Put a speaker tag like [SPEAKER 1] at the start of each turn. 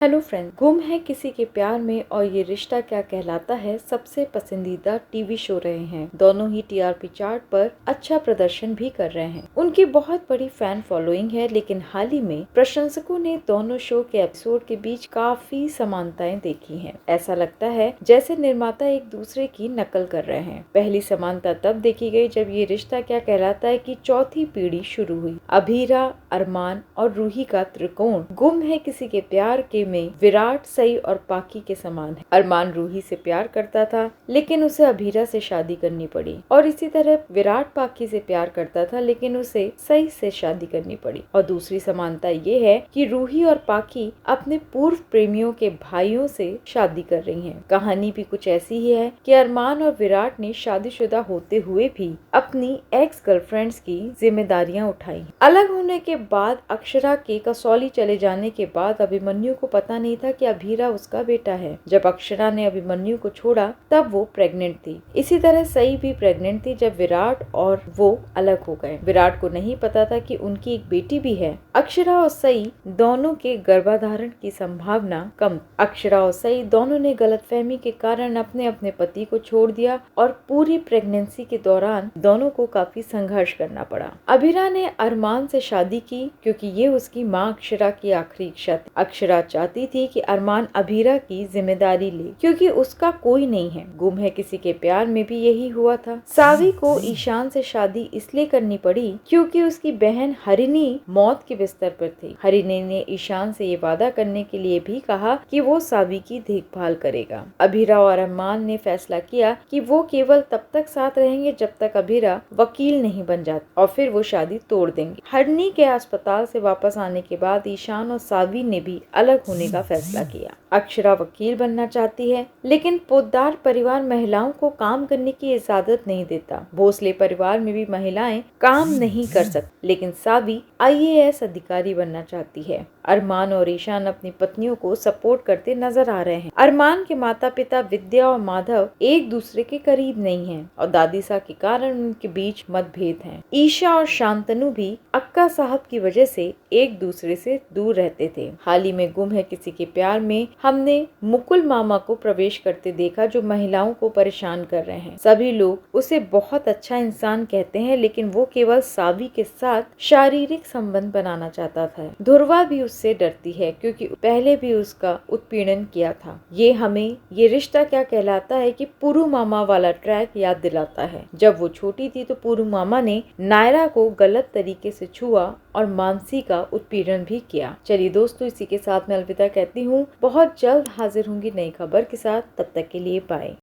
[SPEAKER 1] Hello friend, गुम है किसी के प्यार में और ये रिश्ता क्या कहलाता है सबसे पसंदीदा टीवी शो रहे हैं। दोनों ही टीआरपी चार्ट पर अच्छा प्रदर्शन भी कर रहे हैं। उनकी बहुत बड़ी फैन फॉलोइंग है, लेकिन हाल ही में प्रशंसकों ने दोनों शो के एपिसोड के बीच काफी समानताएं देखी हैं। ऐसा लगता है जैसे निर्माता एक दूसरे की नकल कर रहे हैं। पहली समानता तब देखी गई जब ये रिश्ता क्या कहलाता है की चौथी पीढ़ी शुरू हुई। अभीरा, अरमान और रूही का त्रिकोण गुम है किसी के प्यार के में विराट, सई और पाकी के समान है। अरमान रूही से प्यार करता था, लेकिन उसे अभीरा से शादी करनी पड़ी, और इसी तरह विराट पाकी से प्यार करता था, लेकिन उसे सई से शादी करनी पड़ी। और दूसरी समानता ये है कि रूही और पाकी अपने पूर्व प्रेमियों के भाइयों से शादी कर रही हैं। कहानी भी कुछ ऐसी ही है कि अरमान और विराट ने शादीशुदा होते हुए भी अपनी एक्स गर्लफ्रेंड्स की जिम्मेदारियां उठाई। अलग होने के बाद अक्षरा के कसौली चले जाने के बाद अभिमन्यु को पता नहीं था कि अभीरा उसका बेटा है। जब अक्षरा ने अभिमन्यु को छोड़ा तब वो प्रेग्नेंट थी। इसी तरह सई भी प्रेग्नेंट थी जब विराट और वो अलग हो गए। विराट को नहीं पता था कि उनकी एक बेटी भी है। अक्षरा और सई दोनों के गर्भाधारण की संभावना कम। अक्षरा और सई दोनों ने गलतफहमी के कारण अपने अपने पति को छोड़ दिया और पूरी प्रेगनेंसी के दौरान दोनों को काफी संघर्ष करना पड़ा। अभीरा ने अरमान से शादी की क्योंकि ये उसकी माँ अक्षरा की आखिरी इच्छा थी। अक्षरा चाहती थी कि अरमान अभीरा की जिम्मेदारी ले क्योंकि उसका कोई नहीं है। गुम है किसी के प्यार में भी यही हुआ था। सावी को ईशान से शादी इसलिए करनी पड़ी क्योंकि उसकी बहन हरिणी मौत के बिस्तर पर थी। हरिणी ने ईशान से ये वादा करने के लिए भी कहा कि वो सावी की देखभाल करेगा। अभीरा और अरमान ने फैसला किया कि वो केवल तब तक साथ रहेंगे जब तक अभीरा वकील नहीं बन जाता, और फिर वो शादी तोड़ देंगे। हरिणी के अस्पताल से वापस आने के बाद ईशान और सावी ने भी अलग होने का फैसला किया। अक्षरा वकील बनना चाहती है, लेकिन पोद्दार परिवार महिलाओं को काम करने की इजाजत नहीं देता। भोसले परिवार में भी महिलाएं काम नहीं कर सकती, लेकिन सावी आईएएस अधिकारी बनना चाहती है। अरमान और ईशान अपनी पत्नियों को सपोर्ट करते नजर आ रहे हैं। अरमान के माता पिता विद्या और माधव एक दूसरे के करीब नहीं हैं, और दादीसा के कारण उनके बीच मतभेद हैं। ईशा और शांतनु भी अक्का साहब की वजह से एक दूसरे से दूर रहते थे। हाल ही में गुम है किसी के प्यार में हमने मुकुल मामा को प्रवेश करते देखा, जो महिलाओं को परेशान कर रहे हैं। सभी लोग उसे बहुत अच्छा इंसान कहते हैं, लेकिन वो केवल सावी के साथ शारीरिक संबंध बनाना चाहता था। ध्रुवा भी उससे डरती है क्योंकि पहले भी उसका उत्पीड़न किया था। ये हमें ये रिश्ता क्या कहलाता है कि पुरु मामा वाला ट्रैक याद दिलाता है। जब वो छोटी थी तो पुरु मामा ने नायरा को गलत तरीके से छुआ और मानसी का उत्पीड़न भी किया। चलिए दोस्तों, इसी के साथ मैं अलविदा कहती हूँ। बहुत जल्द हाजिर होंगी नई खबर के साथ। तब तक के लिए बाय।